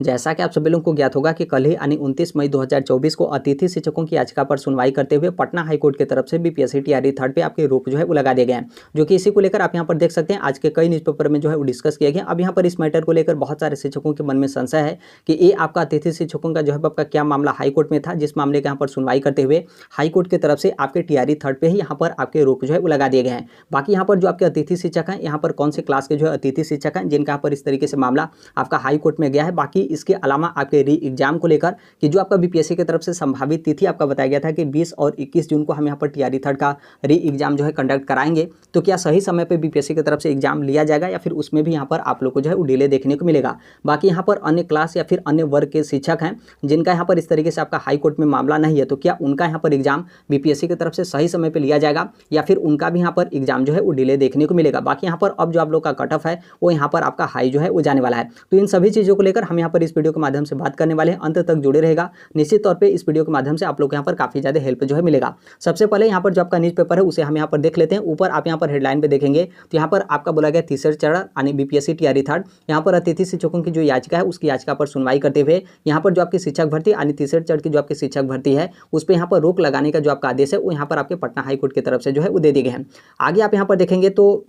जैसा कि आप सभी लोगों को ज्ञात होगा कि कल ही यानी 29 मई 2024 को अतिथि शिक्षकों की याचिका पर सुनवाई करते हुए पटना हाईकोर्ट की तरफ से बीपीएससी टीआरई थर्ड पे आपके रोक जो है वो लगा दिए गए हैं, जो कि इसी को लेकर आप यहाँ पर देख सकते हैं आज के कई न्यूज़पेपर में जो है वो डिस्कस किया गया। अब यहाँ पर इस मैटर को लेकर बहुत सारे शिक्षकों के मन में संशय है कि ये आपका अतिथि शिक्षकों का जो है आपका क्या मामला हाईकोर्ट में था, जिस मामले के यहाँ पर सुनवाई करते हुए हाईकोर्ट की तरफ से आपके टीआरई थर्ड पे ही यहाँ पर आपके रोक जो है वो लगा दिए गए हैं। बाकी यहाँ पर जो आपके अतिथि शिक्षक हैं, यहाँ पर कौन से क्लास के जो है अतिथि शिक्षक हैं जिनका यहाँ पर इस तरीके से मामला आपका हाईकोर्ट में गया है। बाकी इसके अलावा आपके री एग्जाम को लेकर कि जो आपका बीपीएससी की तरफ से संभावित तिथि आपका बताया गया था कि 20 और 21 जून को हम यहाँ पर टीआरई थर्ड का री एग्जाम जो है कंडक्ट कराएंगे, तो क्या सही समय पर बीपीएससी की तरफ से एग्जाम लिया जाएगा या फिर उसमें भी यहाँ पर आप लोग को जो है वो डिले देखने को मिलेगा। बाकी यहाँ पर अन्य क्लास या फिर अन्य वर्ग के शिक्षक हैं जिनका यहाँ पर इस तरीके से आपका हाईकोर्ट में मामला नहीं है, तो क्या उनका यहाँ पर एग्जाम बीपीएससी की तरफ से सही समय पर लिया जाएगा या फिर उनका भी यहाँ पर एग्जाम जो है वो डिले देखने को मिलेगा। बाकी यहाँ पर अब जो आप लोग का कट ऑफ है वो यहाँ पर आपका हाई जो है वो जाने वाला है। तो इन सभी चीज़ों को लेकर हम यहाँ पर इस वीडियो के माध्यम से बात करने वाले हैं, अंत तक जुड़े रहेगा। निश्चित तौर पे इस वीडियो के माध्यम से आप लोग को यहाँ पर काफ़ी ज़्यादा हेल्प जो है मिलेगा। सबसे पहले यहाँ पर जो आपका न्यूज़पेपर है उसे हम यहाँ पर देख लेते हैं। ऊपर आप यहाँ पर हेडलाइन पे देखेंगे तो यहाँ पर आपका बोला गया तीसरे चरण यानी बीपीएससी टीआरई थर्ड, यहाँ पर अतिथि शिक्षकों की जो याचिका है उसकी याचिका पर सुनवाई करते हुए यहाँ पर जो आपकी शिक्षक भर्ती यानी तीसरे चरण की जो आपकी शिक्षक भर्ती है उस पर यहाँ पर रोक लगाने का जो आपका आदेश है वो यहाँ पर आपके पटना हाईकोर्ट की तरफ से जो है वो दे दिए गए हैं। आगे आप यहाँ पर देखेंगे तो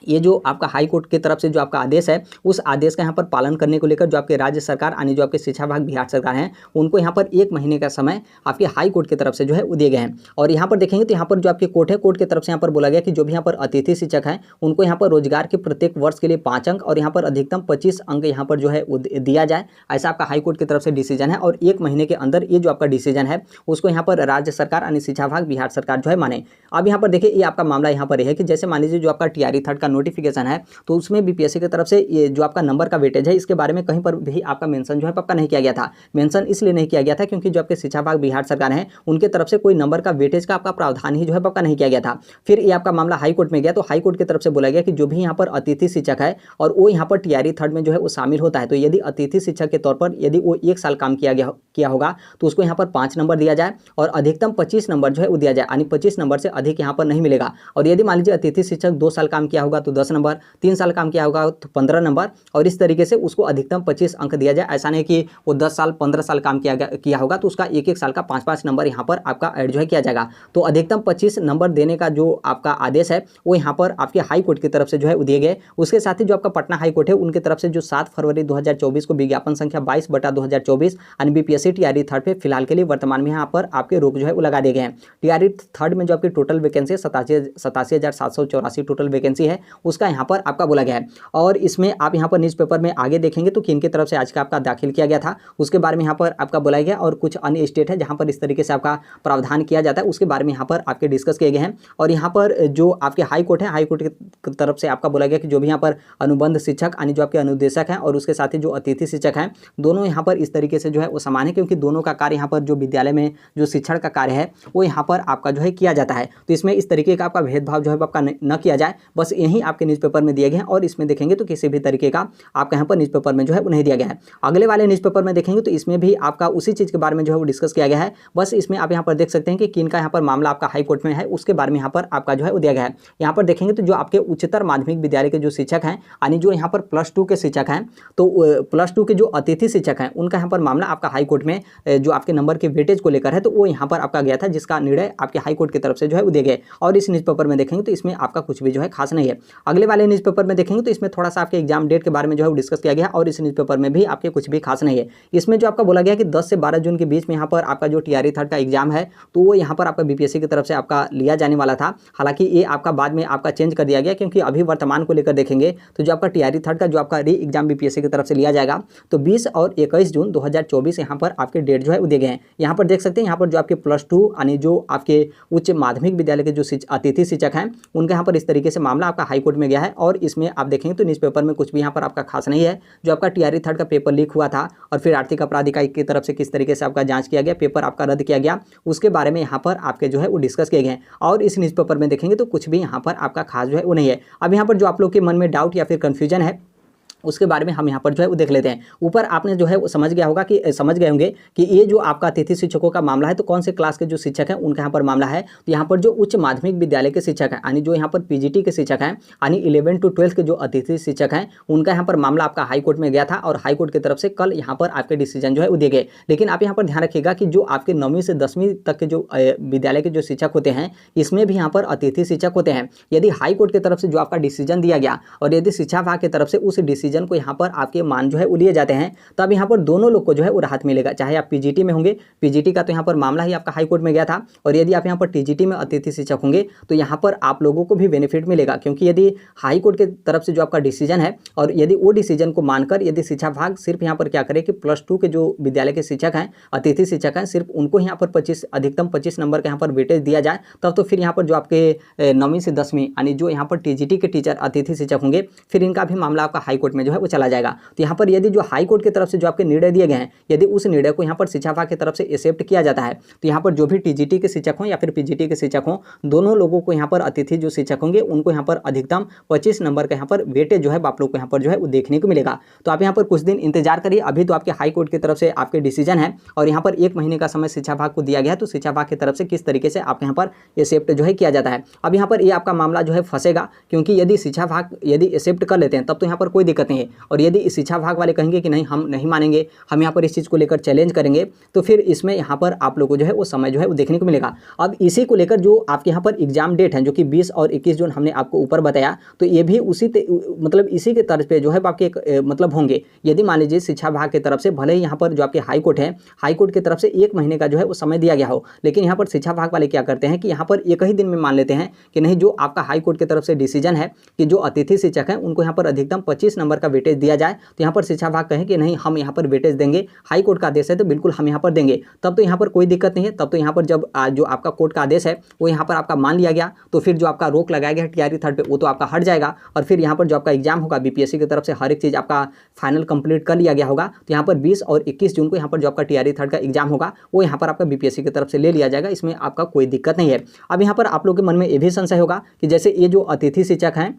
ये जो आपका हाई कोर्ट की तरफ से जो आपका आदेश है उस आदेश का यहाँ पर पालन करने को लेकर जो आपके राज्य सरकार यानी जो आपके शिक्षा विभाग बिहार सरकार हैं उनको यहाँ पर 1 महीने का समय आपके हाई कोर्ट की तरफ से जो है वो दिए गए हैं। और यहाँ पर देखेंगे तो यहाँ पर जो आपके कोर्ट है, कोर्ट की तरफ से यहाँ पर बोला गया कि जो भी यहाँ पर अतिथि शिक्षक हैं उनको यहाँ पर रोजगार के प्रत्येक वर्ष के लिए 5 अंक और यहाँ पर अधिकतम 25 अंक यहाँ पर जो है दिया जाए, ऐसा आपका हाई कोर्ट की तरफ से डिसीजन है। और 1 महीने के अंदर ये जो आपका डिसीजन है उसको यहाँ पर राज्य सरकार यानी शिक्षा विभाग बिहार सरकार जो है माने। अब यहाँ पर देखिए ये आपका मामला यहाँ पर है कि जैसे मान लीजिए जो आपका टीआरई थर्ड का नोटिफिकेशन है तो उसमें बीपीएससी की तरफ से ये जो आपका नंबर का वेटेज है इसके बारे में कहीं पर भी आपका मेंशन जो है आपका नहीं किया गया था। मेंशन इसलिए नहीं किया गया था क्योंकि जो आपके शिक्षा विभाग बिहार सरकार है उनके तरफ से कोई नंबर का वेटेज का आपका प्रावधान ही जो है आपका नहीं किया गया था। फिर ये आपका मामला हाई कोर्ट में गया तो हाई कोर्ट की तरफ से बोला गया कि जो भी यहाँ पर अतिथि शिक्षक है और वो यहाँ पर टीआरई थर्ड में जो है वो शामिल होता है, तो यदि अतिथि शिक्षक के तौर पर यदि वो 1 साल काम किया होगा तो उसको यहाँ पर 5 नंबर दिया जाए और अधिकतम 25 नंबर जो है वो दिया जाए, यानी 25 नंबर से अधिक यहाँ पर नहीं मिलेगा। और यदि मान लीजिए अतिथि शिक्षक 2 साल काम किया होगा तो 10 नंबर, 3 साल काम किया होगा तो 15 नंबर, और इस तरीके से उसको अधिकतम 25 अंक दिया जाए। ऐसा नहीं कि वो 10 साल 15 साल काम किया होगा तो उसका एक साल का 5 नंबर यहाँ पर आपका ऐड जो है किया जाएगा। तो अधिकतम 25 नंबर देने का जो आपका आदेश है वो यहाँ पर आपके हाई कोर्ट की तरफ से जो है दिए गए। उसके साथ ही जो आपका पटना हाई कोर्ट है उनकी तरफ से जो 7 फरवरी 2024 को विज्ञापन संख्या 22/2024 यानी बीपीएससी टीआरई थर्ड पे फिलहाल के लिए वर्तमान में यहाँ पर आपके रोक जो है वो लगा दिए गए हैं। टीआरई थर्ड में जो आपकी टोटल वैकेंसी है 87,784 टोटल वैकेंसी है उसका यहाँ पर आपका बोला गया है। और इसमें आप यहाँ पर न्यूज़पेपर में आगे देखेंगे तो किन की तरफ से आज का आपका दाखिल किया गया था उसके बारे में यहाँ पर आपका बोला गया, और कुछ अन्य स्टेट है जहाँ पर इस तरीके से आपका प्रावधान किया जाता है उसके बारे में यहाँ पर आपके डिस्कस किए गए हैं। और यहाँ पर जो आपके हाई कोर्ट है, हाई कोर्ट की तरफ से आपका बोला गया कि जो भी यहाँ पर अनुबंध शिक्षक यानी जो आपके अनुदेशक हैं और उसके साथ ही जो अतिथि शिक्षक हैं दोनों यहाँ पर इस तरीके से जो है वो समान है, क्योंकि दोनों का कार्य यहाँ पर जो विद्यालय में जो शिक्षण का कार्य है वो यहाँ पर आपका जो है किया जाता है। तो इसमें इस तरीके का आपका भेदभाव जो है आपका न किया जाए, बस यही आपके न्यूज़पेपर में दिए गए हैं। और इसमें देखेंगे तो किसी भी तरीके का आपका यहाँ पर न्यूज़पेपर में जो है वो नहीं दिया गया है। अगले वाले न्यूज़पेपर में देखेंगे तो इसमें भी आपका उसी चीज़ के बारे में जो है वो डिस्कस किया गया है। बस इसमें आप यहाँ पर देख सकते हैं कि किन का यहाँ पर मामला आपका हाई कोर्ट में है उसके बारे में यहाँ पर आपका जो है वो दिया गया है। यहाँ पर देखेंगे तो जो आपके उच्चतर माध्यमिक विद्यालय के जो शिक्षक हैं यानी जो यहाँ पर +2 के शिक्षक हैं, तो +2 के जो अतिथि शिक्षक हैं उनका यहाँ पर मामला आपका हाई कोर्ट में जो आपके नंबर के वेटेज को लेकर है तो वो यहाँ पर आपका गया था, जिसका निर्णय आपके हाई कोर्ट की तरफ से जो है वो दिए गए। और इस न्यूज़पेपर में देखेंगे तो इसमें आपका कुछ भी जो है खास नहीं है। अगले वाले न्यूज़पेपर में देखेंगे तो इसमें थोड़ा सा आपके एग्जाम डेट के बारे में जो है वो डिस्कस किया गया और इस न्यूज़पेपर में भी आपके कुछ भी खास नहीं है। इसमें जो आपका बोला गया कि 10 से 12 जून के बीच में यहाँ पर आपका जो टीआरई थर्ड का एग्जाम है तो वो यहाँ पर आपका बीपीएससी की तरफ से आपका लिया जाने वाला था। हालांकि ये आपका बाद में आपका चेंज कर दिया गया, क्योंकि अभी वर्तमान को लेकर देखेंगे तो जो आपका टीआरई थर्ड का जो आपका री एग्जाम बीपीएससी की तरफ से लिया जाएगा तो 20 और 21 जून 2024 यहाँ पर आपके डेट जो है वो दिए गए हैं। यहाँ पर देख सकते हैं यहाँ पर जो आपके +2 यानी जो आपके उच्च माध्यमिक विद्यालय के जो अतिथि शिक्षक हैं उनके यहाँ पर इस तरीके से मामला आपका हाई कोर्ट में गया है। और इसमें आप देखेंगे तो न्यूज़पेपर में कुछ भी यहाँ पर आपका खास नहीं है। जो आपका टीआरई थर्ड का पेपर लीक हुआ था और फिर आर्थिक अपराध इकाई की तरफ से किस तरीके से आपका जांच किया गया, पेपर आपका रद्द किया गया, उसके बारे में यहाँ पर आपके जो है वो डिस्कस किए गए। और इस न्यूज़पेपर में देखेंगे तो कुछ भी यहाँ पर आपका खास जो है वो नहीं है। अब यहाँ पर जो आप लोग के मन में डाउट या फिर कन्फ्यूजन है उसके बारे में हम यहाँ पर जो है वो देख लेते हैं। ऊपर आपने जो है वो समझ गए होंगे कि ये जो आपका अतिथि शिक्षकों का मामला है, तो कौन से क्लास के जो शिक्षक हैं उनका यहाँ पर मामला है। तो यहाँ पर जो उच्च माध्यमिक विद्यालय के शिक्षक हैं, यानी जो यहाँ पर पीजीटी के शिक्षक हैं, यानी 11 to 12 के जो अतिथि शिक्षक हैं, उनका यहाँ पर मामला आपका हाई कोर्ट में गया था और हाई कोर्ट की तरफ से कल यहाँ पर आपके डिसीजन जो है वो दिए गए। लेकिन आप यहाँ पर ध्यान रखिएगा कि जो आपके 9वीं से 10वीं तक के जो विद्यालय के जो शिक्षक होते हैं, इसमें भी यहाँ पर अतिथि शिक्षक होते हैं। यदि हाई कोर्ट की तरफ से जो आपका डिसीजन दिया गया और यदि शिक्षा विभाग की तरफ से उस डिसीजन को यहाँ पर के मान जो है वो लिए जाते हैं, तब यहाँ पर दोनों लोग को जो है वो राहत मिलेगा। चाहे आप पीजीटी में होंगे, पीजीटी का तो यहाँ पर मामला ही आपका हाई कोर्ट में गया था, और यदि आप यहाँ पर टीजीटी में अतिथि शिक्षक होंगे तो यहाँ पर आप लोगों को भी बेनिफिट मिलेगा, क्योंकि यदि हाई कोर्ट की तरफ से जो आपका डिसीजन है और यदि वो डिसीजन को मानकर यदि शिक्षा विभाग सिर्फ यहाँ पर क्या करे कि +2 के जो विद्यालय के शिक्षक हैं, अतिथि शिक्षक हैं, सिर्फ उनको यहाँ पर 25 अधिकतम 25 नंबर का यहाँ पर वेटेज दिया जाए, तब तो फिर यहाँ पर जो आपके 9वीं से 10वीं यानी जो यहाँ पर टीजीटी के टीचर अतिथि शिक्षक होंगे, फिर इनका भी मामला आपका हाई कोर्ट में जो है वो चला जाएगा। तो यहाँ पर यदि जो हाई कोर्ट की तरफ से जो आपके निर्णय दिए गए हैं, यदि उस निर्णय को यहाँ पर शिक्षा विभाग की तरफ से एक्सेप्ट किया जाता है, तो यहाँ पर जो भी टीजीटी के शिक्षक हों या फिर पीजीटी के शिक्षक हों, दोनों लोगों को यहाँ पर अतिथि जो शिक्षक होंगे उनको यहाँ पर अधिकतम 25 नंबर का यहाँ पर वेटेज जो है आप लोग को यहाँ पर जो है वो देखने को मिलेगा। तो आप यहाँ पर कुछ दिन इंतजार करिए। अभी तो आपके हाई कोर्ट की तरफ से आपके डिसीजन है और यहाँ पर 1 महीने का समय शिक्षा विभाग को दिया गया है, तो शिक्षा विभाग की तरफ से किस तरीके से आपके यहाँ पर एक्सेप्ट जो है किया जाता है। अब यहाँ पर ये आपका मामला जो है फंसेगा, क्योंकि यदि शिक्षा विभाग यदि एक्सेप्ट कर लेते हैं तब तो यहाँ पर कोई दिक्कत नहीं है, और यदि शिक्षा विभाग वाले कहेंगे कि नहीं हम नहीं मानेंगे, हम यहाँ पर इस चीज़ को लेकर चैलेंज करेंगे, तो फिर इसमें यहाँ पर आप लोगों को जो है वो समय जो है वो देखने को मिलेगा। अब इसी को लेकर जो आपके यहाँ पर एग्जाम डेट है, जो कि 20 और 21 जून हमने आपको ऊपर बताया, तो ये भी मतलब इसी के तर्ज पे जो है आपके मतलब होंगे। यदि मान लीजिए शिक्षा विभाग की तरफ से भले ही यहाँ पर जो आपके हाई कोर्ट है, हाई कोर्ट की तरफ से 1 महीने का जो है वो समय दिया गया हो, लेकिन यहाँ पर शिक्षा विभाग वाले क्या करते हैं कि यहाँ पर एक ही दिन में मान लेते हैं कि नहीं, जो आपका हाई कोर्ट की तरफ से डिसीजन है कि जो अतिथि शिक्षक हैं उनको यहाँ पर अधिकतम 25 नंबर का वेटेज दिया जाए, तो यहाँ पर शिक्षा विभाग कहें कि नहीं हम यहाँ पर वेटेज देंगे, हाई कोर्ट का आदेश है तो बिल्कुल हम यहाँ पर देंगे, तब तो यहाँ पर कोई दिक्कत नहीं है। तब तो यहाँ पर जब जो आपका कोर्ट का आदेश है वो यहाँ पर आपका मान लिया गया, तो फिर जो आपका रोक लगाया गया है टीआरई 3 पे वो तो आपका हट जाएगा, और फिर यहाँ पर जो आपका एग्जाम होगा बीपीएससी की तरफ से हर एक चीज़ आपका फाइनल कंप्लीट कर लिया गया होगा। तो यहाँ पर 20 और 21 जून को यहाँ पर जो आपका टीआरई 3 का एग्जाम होगा वो यहाँ पर आपका बीपीएससी की तरफ से ले लिया जाएगा, इसमें आपका कोई दिक्कत नहीं है। अब यहाँ पर आप लोग के मन में ये भी संशय होगा कि जैसे ये जो अतिथि शिक्षक हैं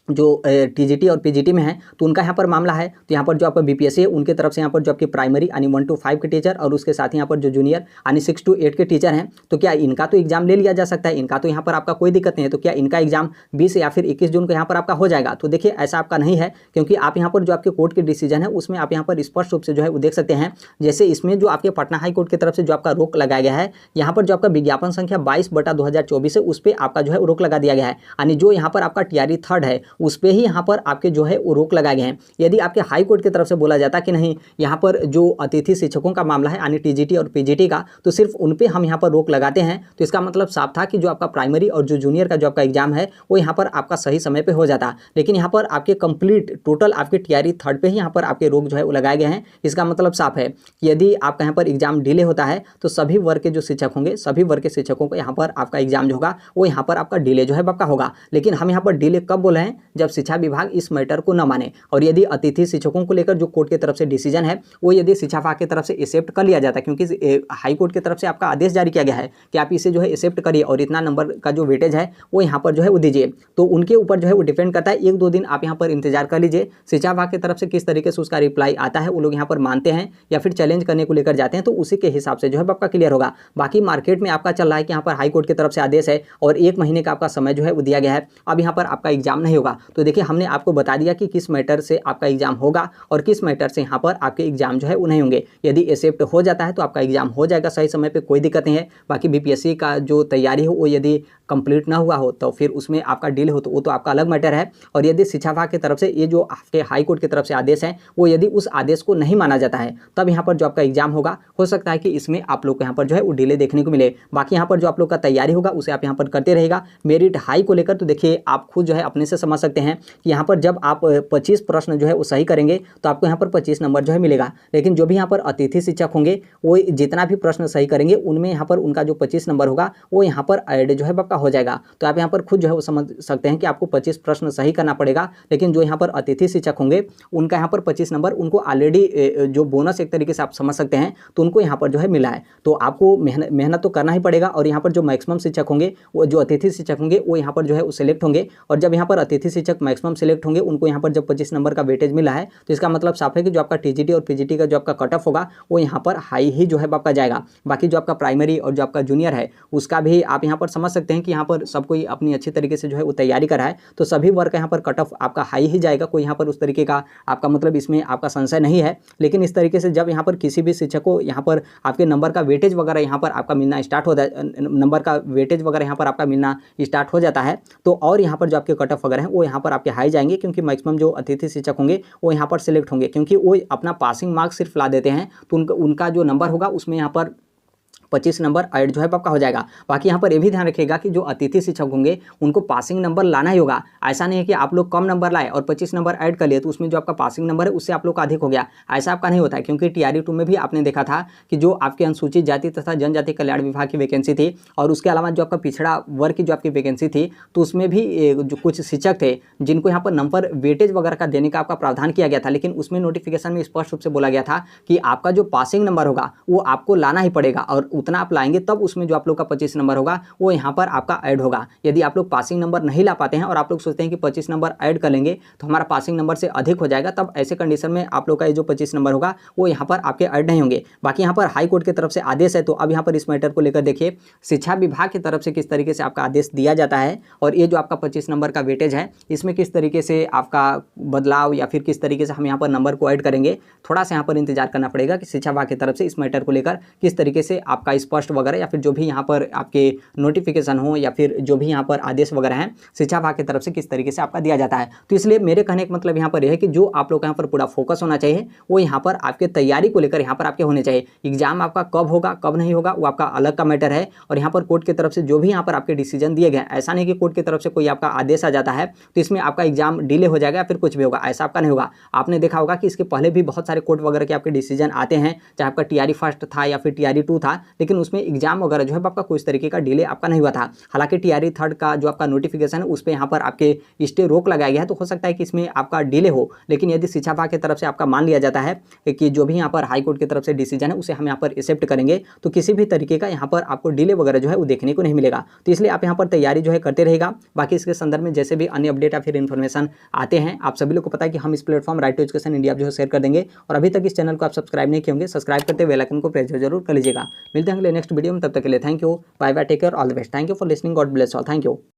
जो टीजीटी और पीजीटी में है, तो उनका यहाँ पर मामला है, तो यहाँ पर जो आपका बीपीएससी है उनके तरफ से यहाँ पर जो आपकी प्राइमरी यानी 1 to 5 के टीचर और उसके साथ ही यहाँ पर जो जूनियर यानी 6 to 8 के टीचर हैं, तो क्या इनका तो एग्जाम ले लिया जा सकता है, इनका तो यहाँ पर आपका कोई दिक्कत नहीं है। तो क्या इनका एग्जाम 20 या फिर 21 जून को यहाँ पर आपका हो जाएगा? तो देखिए ऐसा आपका नहीं है, क्योंकि आप यहाँ पर जो आपके कोर्ट के डिसीजन है उसमें आप यहाँ पर स्पष्ट रूप से जो है वो देख सकते हैं। जैसे इसमें जो आपके पटना हाई कोर्ट की तरफ से जो आपका रोक लगाया गया है, यहाँ पर जो आपका विज्ञापन संख्या 22/2024 है उस पर आपका जो है रोक लगा दिया गया है, यानी जो यहाँ पर आपका टीआरई 3 है उस पर ही यहाँ पर आपके जो है वो रोक लगाए गए हैं। यदि आपके हाई कोर्ट की तरफ से बोला जाता कि नहीं यहाँ पर जो अतिथि शिक्षकों का मामला है यानी टीजीटी और पीजीटी का, तो सिर्फ उन पे हम यहाँ पर रोक लगाते हैं, तो इसका मतलब साफ था कि जो आपका प्राइमरी और जो जूनियर का जो आपका एग्जाम है वो यहाँ पर आपका सही समय पे हो जाता। लेकिन यहाँ पर आपके कंप्लीट टोटल आपके टीआरई 3 पे ही यहाँ पर आपके रोक जो है वो लगाए गए हैं। इसका मतलब साफ है कि यदि आपका यहाँ पर एग्जाम डिले होता है तो सभी वर्ग के जो शिक्षक होंगे, सभी वर्ग के शिक्षकों को यहाँ पर आपका एग्जाम जो होगा वो यहाँ पर आपका डिले जो है आपका होगा। लेकिन हम यहाँ पर डिले कब बोले हैं? जब शिक्षा विभाग इस मैटर को न माने, और यदि अतिथि शिक्षकों को लेकर जो कोर्ट की तरफ से डिसीजन है वो यदि शिक्षा विभाग की तरफ से एक्सेप्ट कर लिया जाता है, क्योंकि हाई कोर्ट की तरफ से आपका आदेश जारी किया गया है कि आप इसे जो है एक्सेप्ट करिए और इतना नंबर का जो वेटेज है वो यहाँ पर जो है वो दीजिए, तो उनके ऊपर जो है वो डिपेंड करता है। 1-2 दिन आप यहाँ पर इंतजार कर लीजिए, शिक्षा विभाग की तरफ से किस तरीके से उसका रिप्लाई आता है, वो लोग यहाँ पर मानते हैं या फिर चैलेंज करने को लेकर जाते हैं, तो उसी के हिसाब से जो है आपका क्लियर होगा। बाकी मार्केट में आपका चल रहा है कि यहाँ पर हाई कोर्ट की तरफ से आदेश है और 1 महीने का आपका समय जो है वो दिया गया है, अब यहाँ पर आपका एग्जाम नहीं होगा। तो देखिए हमने आपको बता दिया कि किस मैटर से आपका एग्जाम होगा और किस मैटर से यहाँ पर आपके एग्जाम जो है वो नहीं होंगे। यदि एक्सेप्ट हो जाता है तो आपका एग्जाम हो जाएगा सही समय पे, कोई दिक्कत नहीं है। बाकी बीपीएससी का जो तैयारी हो वो यदि कंप्लीट ना हुआ हो तो फिर उसमें आपका डिले हो तो वो तो आपका अलग मैटर है। और यदि शिक्षा विभाग की तरफ से ये जो आपके हाई कोर्ट की तरफ से आदेश है वो यदि उस आदेश को नहीं माना जाता है तब यहाँ पर जो आपका एग्जाम होगा हो सकता है कि इसमें आप लोग को यहाँ पर जो है वो डिले देखने को मिले। बाकी यहाँ पर जो आप लोग का तैयारी होगा उसे आप यहाँ पर करते रहेगा। मेरिट हाई को लेकर तो देखिए आप खुद जो है अपने से समझ सकते हैं कि यहाँ पर जब आप 25 प्रश्न जो है वो सही करेंगे तो आपको यहाँ पर 25 नंबर जो है मिलेगा। लेकिन जो भी यहाँ पर अतिथि शिक्षक होंगे वो जितना भी प्रश्न सही करेंगे उनमें यहाँ पर उनका जो 25 नंबर होगा वो यहाँ पर ऐड जो है आपका हो जाएगा। तो आप यहाँ पर खुद जो है वो समझ सकते हैं कि आपको 25 प्रश्न सही करना पड़ेगा। लेकिन जो यहाँ पर अतिथि शिक्षक होंगे उनका यहाँ पर 25 नंबर उनको ऑलरेडी जो बोनस एक तरीके से आप समझ सकते हैं तो उनको यहाँ पर जो है मिला है। तो आपको मेहनत तो करना ही पड़ेगा। और यहाँ पर जो मैक्सिमम शिक्षक होंगे वो जो अतिथि शिक्षक होंगे वो यहाँ पर जो है वो सिलेक्ट होंगे। और जब यहाँ पर अतिथि अतिथि शिक्षक मैक्सिमम सिलेक्ट होंगे उनको यहाँ पर जब 25 नंबर का वेटेज मिला है तो इसका मतलब साफ है कि जो आपका टीजीटी और पीजीटी का जो आपका कट ऑफ होगा वो यहाँ पर हाई ही जो है आपका जाएगा। बाकी जो आपका प्राइमरी और जो आपका जूनियर है उसका भी आप यहाँ पर समझ सकते हैं कि यहाँ पर सब कोई अपनी अच्छी तरीके से जो है वो तैयारी करा है, तो सभी वर्ग का यहाँ पर कट ऑफ आपका हाई ही जाएगा। कोई यहाँ पर उस तरीके का आपका मतलब इसमें आपका संशय नहीं है। लेकिन इस तरीके से जब यहाँ पर किसी भी शिक्षक को यहाँ पर आपके नंबर का वेटेज वगैरह यहाँ पर आपका मिलना स्टार्ट हो नंबर का वेटेज वगैरह यहाँ पर आपका मिलना स्टार्ट हो जाता है तो और यहाँ पर जो आपके कट ऑफ वगैरह हैं वो यहाँ पर आपके हाई जाएंगे, क्योंकि मैक्सिमम जो अतिथि शिक्षक होंगे वो यहाँ पर सिलेक्ट होंगे, क्योंकि वो अपना पासिंग मार्क्स सिर्फ ला देते हैं तो उनका जो नंबर होगा उसमें यहाँ पर 25 नंबर ऐड जो है आपका हो जाएगा। बाकी यहाँ पर ये भी ध्यान रखिएगा कि जो अतिथि शिक्षक होंगे उनको पासिंग नंबर लाना ही होगा। ऐसा नहीं है कि आप लोग कम नंबर लाए और 25 नंबर ऐड कर लिए तो उसमें जो आपका पासिंग नंबर है उससे आप लोग का अधिक हो गया, ऐसा आपका नहीं होता है। क्योंकि टीआरई 2 में भी आपने देखा था कि जो आपके अनुसूचित जाति तथा जनजाति कल्याण विभाग की वैकेंसी थी और उसके अलावा जो आपका पिछड़ा वर्ग की जो आपकी वैकेंसी थी तो उसमें भी जो कुछ शिक्षक थे जिनको यहाँ पर नंबर वेटेज वगैरह का देने का आपका प्रावधान किया गया था, लेकिन उसमें नोटिफिकेशन में स्पष्ट रूप से बोला गया था कि आपका जो पासिंग नंबर होगा वो आपको लाना ही पड़ेगा और उतना आप लाएंगे तब उसमें जो आप लोग का 25 नंबर होगा वो यहाँ पर आपका ऐड होगा। यदि आप लोग पासिंग नंबर नहीं ला पाते हैं और आप लोग सोचते हैं कि 25 नंबर ऐड कर लेंगे तो हमारा पासिंग नंबर से अधिक हो जाएगा, तब ऐसे कंडीशन में आप लोग का ये जो 25 नंबर होगा वो यहाँ पर आपके ऐड नहीं होंगे। बाकी यहाँ पर हाई कोर्ट की तरफ से आदेश है, तो अब यहाँ पर इस मैटर को लेकर देखिए शिक्षा विभाग की तरफ से किस तरीके से आपका आदेश दिया जाता है और ये जो आपका 25 नंबर का वेटेज है इसमें किस तरीके से आपका बदलाव या फिर किस तरीके से हम यहाँ पर नंबर को ऐड करेंगे, थोड़ा सा यहाँ पर इंतजार करना पड़ेगा कि शिक्षा विभाग की तरफ से इस मैटर को लेकर किस तरीके से आपका स्पष्ट वगैरह या फिर जो भी यहाँ पर आपके नोटिफिकेशन हो या फिर जो भी यहाँ पर आदेश वगैरह हैं शिक्षा विभाग की तरफ से किस तरीके से आपका दिया जाता है। तो इसलिए मेरे कहने का मतलब यहाँ पर यह है कि जो आप लोग का यहाँ पर पूरा फोकस होना चाहिए वो यहाँ पर आपके तैयारी को लेकर यहाँ पर आपके होने चाहिए। एग्जाम आपका कब होगा कब नहीं होगा वो आपका अलग का मैटर है और यहाँ पर कोर्ट की तरफ से जो भी यहाँ पर आपके डिसीजन दिए गए, ऐसा नहीं कि कोर्ट की तरफ से कोई आपका आदेश आ जाता है तो इसमें आपका एग्जाम डिले हो जाएगा या फिर कुछ भी होगा, ऐसा आपका नहीं होगा। आपने देखा होगा कि इसके पहले भी बहुत सारे कोर्ट वगैरह के आपके डिसीजन आते हैं, चाहे आपका टीआरई 1 था या फिर टीआरई 2 था, लेकिन उसमें एग्जाम वगैरह जो है आपका कोई तरीके का डिले आपका नहीं हुआ था। हालांकि टीआरई 3 का जो आपका नोटिफिकेशन है उस पर यहाँ पर आपके स्टे रोक लगाया गया है, तो हो सकता है कि इसमें आपका डिले हो, लेकिन यदि शिक्षा विभाग की तरफ से आपका मान लिया जाता है कि जो भी यहाँ पर हाई कोर्ट की तरफ से डिसीजन है उसे हम यहाँ पर एक्सेप्ट करेंगे तो किसी भी तरीके का यहाँ पर आपको डिले वगैरह जो है वो देखने को नहीं मिलेगा। तो इसलिए आप यहाँ पर तैयारी जो है करते रहेगा। बाकी इसके संदर्भ में जैसे भी अन्य अपडेट या फिर इन्फॉर्मेशन आते हैं आप सभी लोग को पता है कि हम इस platform right to education India जो है शेयर कर देंगे। और अभी तक इस चैनल को आप सब्सक्राइब नहीं किए होंगे, सब्सक्राइब करते बेल आइकन को प्रेस जरूर कर लीजिएगा। मिलते हैं अगले नेक्स्ट वीडियो में, तब तक के लिए thank you, bye bye, take care, all the best, thank you for listening, God bless all, thank you.